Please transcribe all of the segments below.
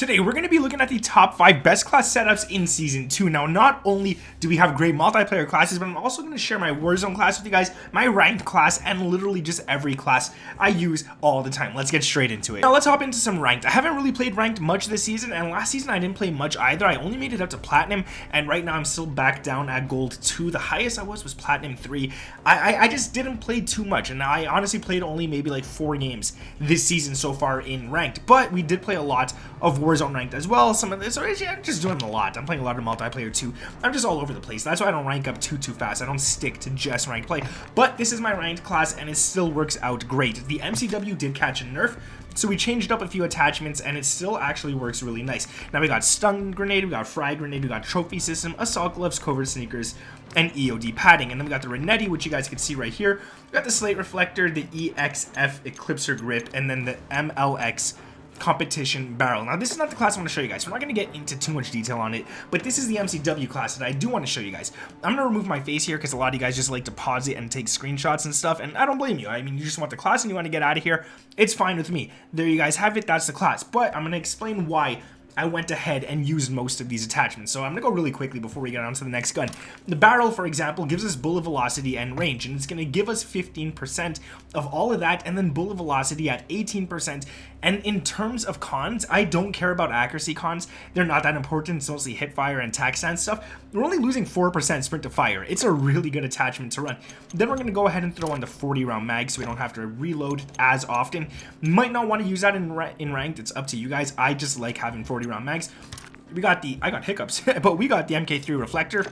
Today, we're going to be looking at the top 5 best class setups in Season 2. Now, not only do we have great multiplayer classes, but I'm also going to share my Warzone class with you guys, my ranked class, and literally just every class I use all the time. Let's get straight into it. Now, let's hop into some ranked. I haven't really played ranked much this season, and last season I didn't play much either. I only made it up to Platinum, and right now I'm still back down at Gold 2. The highest I was Platinum 3. I just didn't play too much, and I honestly played only maybe like 4 games this season so far in ranked, but we did play a lot of Warzone ranked as well. Some of this, so yeah, I'm just doing a lot. I'm playing a lot of multiplayer too. I'm just all over the place. That's why I don't rank up too fast. I don't stick to just ranked play. But this is my ranked class, and it still works out great. The MCW did catch a nerf, so we changed up a few attachments, and it still actually works really nice. Now we got stun grenade, we got frag grenade, we got trophy system, assault gloves, covert sneakers, and EOD padding. And then we got the Renetti, which you guys can see right here. We got the slate reflector, the EXF eclipser grip, and then the MLX competition barrel. Now, this is not the class I want to show you guys. We're not going to get into too much detail on it, but this is the MCW class that I do want to show you guys. I'm going to remove my face here because a lot of you guys just like to pause it and take screenshots and stuff, and I don't blame you. I mean, you just want the class and you want to get out of here. It's fine with me. There you guys have it. That's the class, but I'm going to explain why I went ahead and used most of these attachments. So I'm going to go really quickly before we get on to the next gun. The barrel, for example, gives us bullet velocity and range, and it's going to give us 15% of all of that, and then bullet velocity at 18%. And in terms of cons, I don't care about accuracy cons. They're not that important. It's mostly hip fire and tac stance stuff. We're only losing 4% sprint to fire. It's a really good attachment to run. Then we're going to go ahead and throw on the 40 round mag so we don't have to reload as often. Might not want to use that in ranked. It's up to you guys. I just like having 40 round mags. I got hiccups, but we got the MK3 reflector.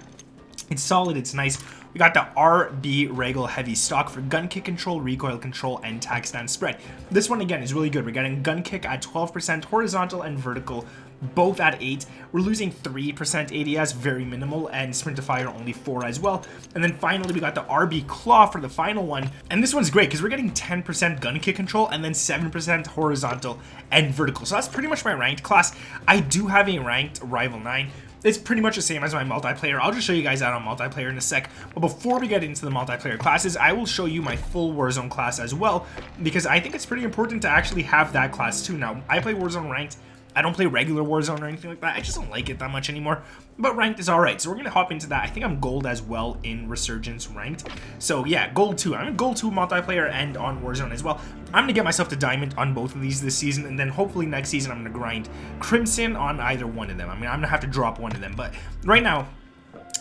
It's solid, it's nice. We got the RB Regal heavy stock for gun kick control, recoil control, and tac stance spread. This one again is really good. We're getting gun kick at 12%, horizontal and vertical both at 8. We're losing 3% ADS, very minimal, and sprint to fire only 4 as well. And then finally we got the RB claw for the final one, and this one's great because we're getting 10% gun kick control and then 7% horizontal and vertical. So that's pretty much my ranked class. I do have a ranked Rival 9. It's pretty much the same as my multiplayer. I'll just show you guys that on multiplayer in a sec. But before we get into the multiplayer classes, I will show you my full Warzone class as well, because I think it's pretty important to actually have that class too. Now, I play Warzone ranked. I don't play regular Warzone or anything like that. I just don't like it that much anymore. But ranked is alright. So we're going to hop into that. I think I'm gold as well in Resurgence ranked. So yeah, gold 2. I'm in gold 2 multiplayer and on Warzone as well. I'm going to get myself to diamond on both of these this season. And then hopefully next season I'm going to grind crimson on either one of them. I mean, I'm going to have to drop one of them. But right now,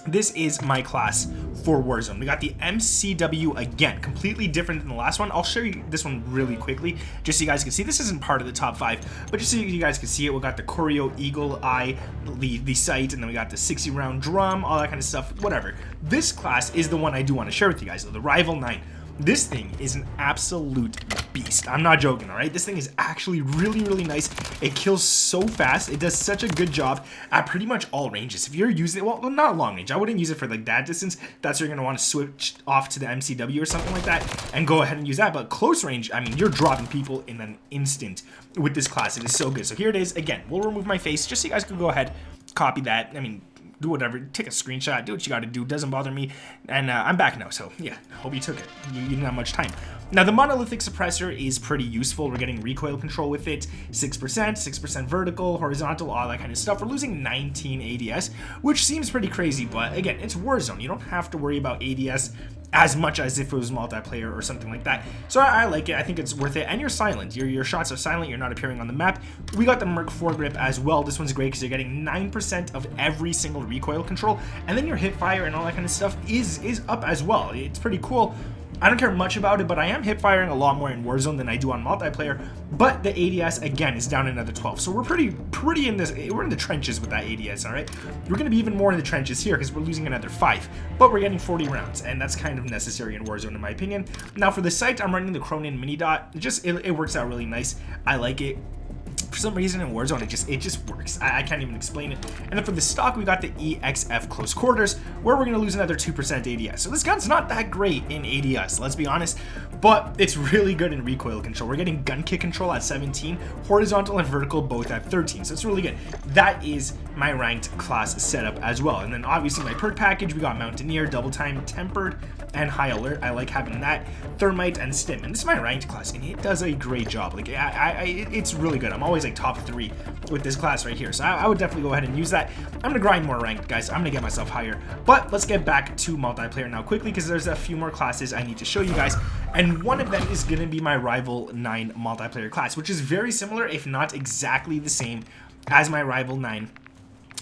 this is my class for Warzone. We got the MCW again, completely different than the last one. I'll show you this one really quickly, just so you guys can see. This isn't part of the top 5, but just so you guys can see it, we got the Choreo Eagle Eye, the sight, and then we got the 60 round drum, all that kind of stuff, whatever. This class is the one I do want to share with you guys, though, the Rival 9. This thing is an absolute beast. I'm not joking, all right? This thing is actually really nice. It kills so fast. It does such a good job at pretty much all ranges. If you're using it, well, not long range. I wouldn't use it for like that distance. That's where you're going to want to switch off to the MCW or something like that and go ahead and use that. But close range, I mean, you're dropping people in an instant with this class. It is so good. So here it is. Again, we'll remove my face just so you guys can go ahead, copy that. I mean, do whatever, take a screenshot, do what you gotta do, doesn't bother me, and I'm back now, so yeah, hope you took it. You didn't have much time. Now, the monolithic suppressor is pretty useful. We're getting recoil control with it, 6% vertical, horizontal, all that kind of stuff. We're losing 19 ADS, which seems pretty crazy, but again, it's Warzone. You don't have to worry about ADS as much as if it was multiplayer or something like that. So I like it. I think it's worth it. And you're silent. Your shots are silent. You're not appearing on the map. We got the Merc foregrip as well. This one's great because you're getting 9% of every single recoil control. And then your hip fire and all that kind of stuff is up as well. It's pretty cool. I don't care much about it, but I am hip firing a lot more in Warzone than I do on multiplayer. But the ADS again is down another 12, so we're pretty in this. We're in the trenches with that ADS. All right, we're gonna be even more in the trenches here because we're losing another 5, but we're getting 40 rounds, and that's kind of necessary in Warzone in my opinion. Now for the sight, I'm running the Cronin Mini Dot. It works out really nice. I like it. For some reason in Warzone, it just works. I can't even explain it. And then for the stock, we got the EXF close quarters, where we're gonna lose another 2% ADS. So this gun's not that great in ADS, let's be honest, but it's really good in recoil control. We're getting gun kick control at 17, horizontal and vertical both at 13, so it's really good. That is my ranked class setup as well. And then obviously my perk package, we got Mountaineer, Double Time, Tempered, and High Alert. I like having that. Thermite and Stim. And this is my ranked class, and it does a great job. Like, it's really good. I'm always like top 3 with this class right here. So I would definitely go ahead and use that. I'm gonna grind more ranked, guys. I'm gonna get myself higher. But let's get back to multiplayer now quickly, because there's a few more classes I need to show you guys. And one of them is gonna be my Rival 9 multiplayer class, which is very similar, if not exactly the same as my Rival 9.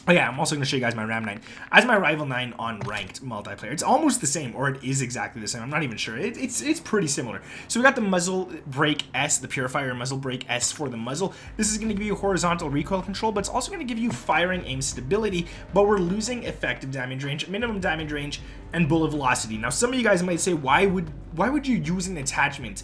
Oh yeah, I'm also going to show you guys my Ram 9 as my Rival 9 on ranked multiplayer. It's almost the same, or it is exactly the same. I'm not even sure. It's pretty similar. So we got the Muzzle Brake S, the Purifier Muzzle Brake S for the muzzle. This is going to give you horizontal recoil control, but it's also going to give you firing aim stability, but we're losing effective damage range, minimum damage range, and bullet velocity. Now, some of you guys might say, why would you use an attachment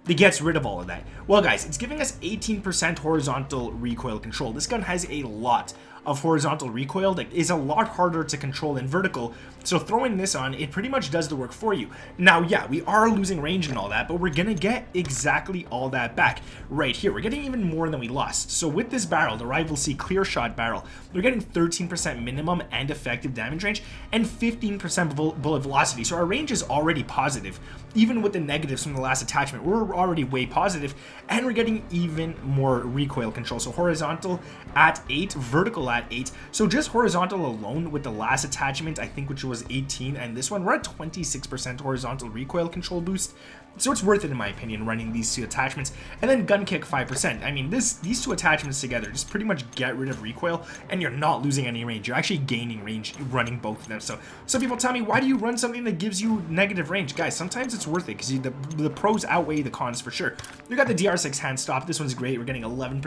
that gets rid of all of that? Well, guys, it's giving us 18% horizontal recoil control. This gun has a lot of horizontal recoil that is a lot harder to control than vertical, so throwing this on, it pretty much does the work for you. Now, yeah, we are losing range and all that, but we're gonna get exactly all that back right here. We're getting even more than we lost. So with this barrel, the Rival C Clear Shot barrel, we're getting 13% minimum and effective damage range and 15% bullet velocity. So our range is already positive. Even with the negatives from the last attachment, we're already way positive, and we're getting even more recoil control. So horizontal at 8, vertical at 8. So just horizontal alone with the last attachment, I think, which was 18, and this one, we're at 26% horizontal recoil control boost. So it's worth it, in my opinion, running these two attachments. And then gun kick 5%. I mean, these two attachments together just pretty much get rid of recoil, and you're not losing any range. You're actually gaining range running both of them. So some people tell me, why do you run something that gives you negative range? Guys, sometimes it's worth it, because the pros outweigh the cons for sure. We got the DR6 hand stop. This one's great. We're getting 11%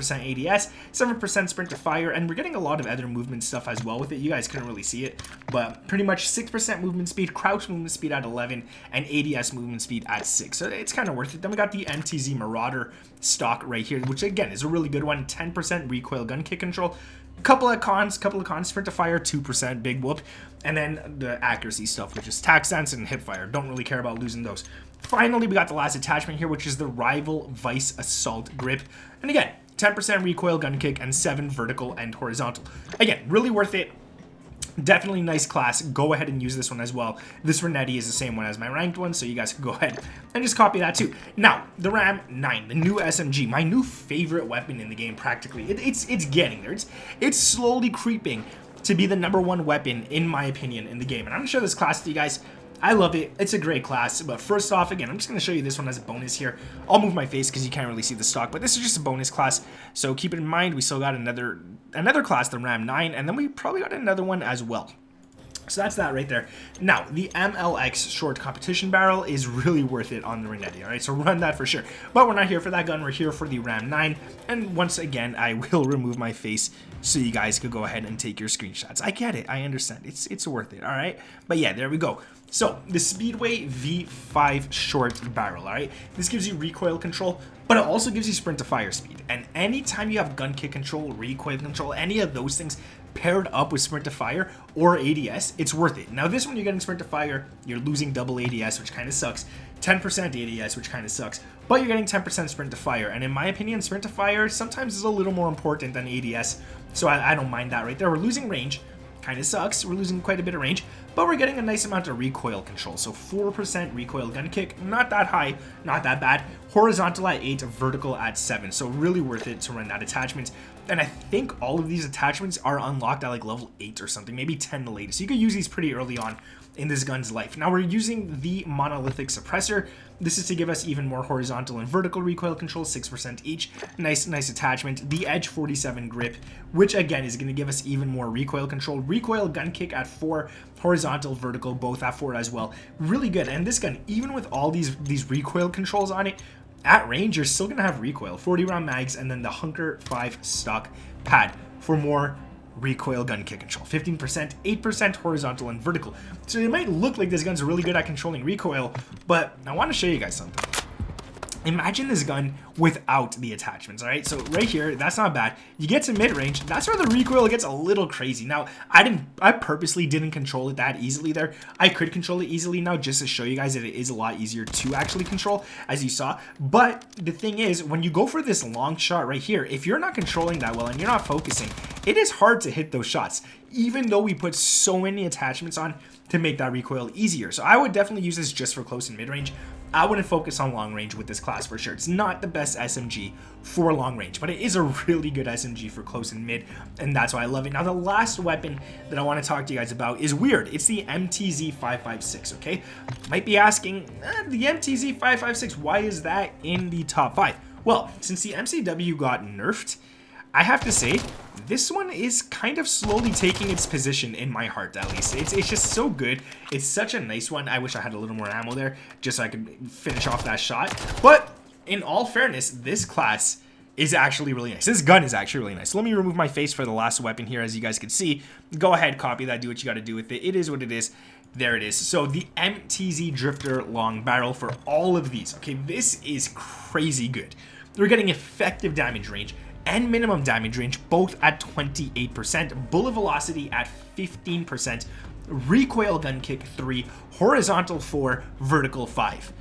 ADS, 7% sprint to fire, and we're getting a lot of other movement stuff as well with it. You guys couldn't really see it, but pretty much 6% movement speed, crouch movement speed at 11, and ADS movement speed at 6. So it's kind of worth it. Then we got the MTZ Marauder stock right here, which again is a really good one. 10% recoil gun kick control. Couple of cons, sprint to fire, 2%, big whoop. And then the accuracy stuff, which is tac sense and hip fire. Don't really care about losing those. Finally, we got the last attachment here, which is the Rival Vice Assault Grip. And again, 10% recoil gun kick and 7 vertical and horizontal. Again, really worth it. Definitely nice class. Go ahead and use this one as well. This Renetti is the same one as my ranked one, so you guys can go ahead and just copy that too. Now, the Ram 9, the new SMG, my new favorite weapon in the game practically. It's getting there. It's slowly creeping to be the #1 weapon, in my opinion, in the game. And I'm gonna show this class to you guys. I love it. It's a great class. But first off, again, I'm just going to show you this one as a bonus here. I'll move my face because you can't really see the stock, but this is just a bonus class. So keep it in mind, we still got another class, the Ram 9, and then we probably got another one as well. So that's that right there. Now, the MLX short competition barrel is really worth it on the Renetti, all right? So run that for sure. But we're not here for that gun. We're here for the Ram 9. And once again, I will remove my face so you guys could go ahead and take your screenshots. I get it. I understand. It's worth it, all right? But yeah, there we go. So the Speedway V5 short barrel, all right? This gives you recoil control, but it also gives you sprint to fire speed. And anytime you have gun kick control, recoil control, any of those things paired up with sprint to fire or ADS, it's worth it. Now this one, you're getting sprint to fire, you're losing double ADS, which kind of sucks. 10% ADS, which kind of sucks, but you're getting 10% sprint to fire. And in my opinion, sprint to fire sometimes is a little more important than ADS, so I don't mind that right there. We're losing range. Kind of sucks. We're losing quite a bit of range, but we're getting a nice amount of recoil control. So 4% recoil gun kick, not that high, not that bad. Horizontal at 8, vertical at 7. So really worth it to run that attachment. And I think all of these attachments are unlocked at like level 8 or something, maybe 10 the latest. So you could use these pretty early on in this gun's life. Now we're using the monolithic suppressor. This is to give us even more horizontal and vertical recoil control, 6% each. Nice attachment. The Edge 47 grip, which again is going to give us even more recoil control. Recoil gun kick at 4, horizontal, vertical, both at 4 as well. Really good. And this gun, even with all these recoil controls on it, at range, you're still going to have recoil. 40 round mags, and then the Hunker 5 stock pad for more recoil gun kick control. 15%, 8% horizontal and vertical. So it might look like this gun's really good at controlling recoil, but I want to show you guys something. Imagine this gun without the attachments, all right? So right here, that's not bad. You get to mid-range, that's where the recoil gets a little crazy. Now, I purposely didn't control it that easily there. I could control it easily now just to show you guys that it is a lot easier to actually control, as you saw. But the thing is, when you go for this long shot right here, if you're not controlling that well and you're not focusing, it is hard to hit those shots, even though we put so many attachments on to make that recoil easier. So I would definitely use this just for close and mid-range. I wouldn't focus on long range with this class for sure. It's not the best SMG for long range, but it is a really good SMG for close and mid, and that's why I love it. Now, the last weapon that I want to talk to you guys about is weird. It's the MTZ-556, okay? Might be asking, the MTZ-556, why is that in the top 5? Well, since the MCW got nerfed, I have to say, this one is kind of slowly taking its position in my heart, at least. It's just so good. It's such a nice one. I wish I had a little more ammo there, just so I could finish off that shot. But in all fairness, this class is actually really nice. This gun is actually really nice. So let me remove my face for the last weapon here, as you guys can see. Go ahead, copy that, do what you got to do with it. It is what it is. There it is. So the MTZ Drifter long barrel for all of these. Okay, this is crazy good. We're getting effective damage range and minimum damage range, both at 28%, bullet velocity at 15%, recoil gun kick 3, horizontal 4, vertical 5.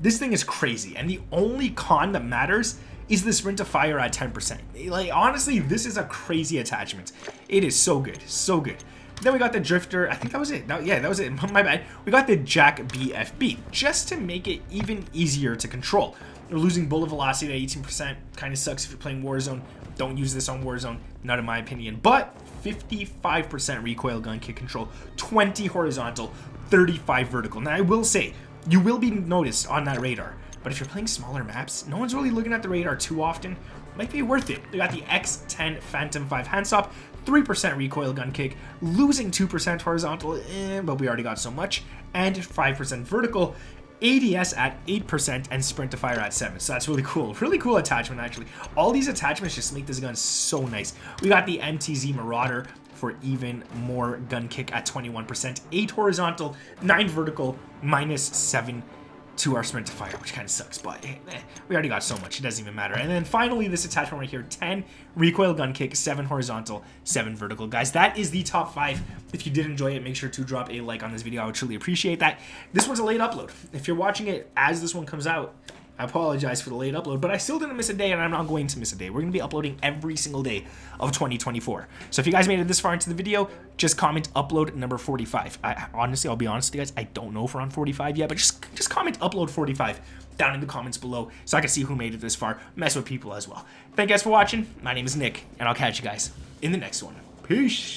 This thing is crazy, and the only con that matters is the sprint to fire at 10%. Like, honestly, this is a crazy attachment. It is so good, so good. Then we got the Drifter. I think that was it. Yeah, that was it. My bad. We got the Jack BFB, just to make it even easier to control. We're losing bullet velocity at 18%. Kind of sucks if you're playing Warzone. Don't use this on Warzone, not in my opinion. But 55% recoil gun kick control, 20 horizontal, 35 vertical. Now, I will say, you will be noticed on that radar. But if you're playing smaller maps, no one's really looking at the radar too often. Might be worth it. We got the X10 Phantom 5 handstop, 3% recoil gun kick, losing 2% horizontal, but we already got so much, and 5% vertical. ADS at 8% and sprint to fire at 7%. So that's really cool. Really cool attachment, actually. All these attachments just make this gun so nice. We got the MTZ Marauder for even more gun kick at 21%. 8 horizontal, 9 vertical, minus 7 to our sprint to fire, which kind of sucks, but we already got so much, it doesn't even matter. And then finally, this attachment right here, 10 recoil gun kick, 7 horizontal, 7 vertical. Guys, that is the top 5. If you did enjoy it, make sure to drop a like on this video. I would truly appreciate that. This one's a late upload. If you're watching it as this one comes out, I apologize for the late upload, but I still didn't miss a day, and I'm not going to miss a day. We're going to be uploading every single day of 2024. So if you guys made it this far into the video, just comment upload number 45. Honestly, I'll be honest with you guys, I don't know if we're on 45 yet, but just comment upload 45 down in the comments below so I can see who made it this far. Mess with people as well. Thank you guys for watching. My name is Nick, and I'll catch you guys in the next one. Peace.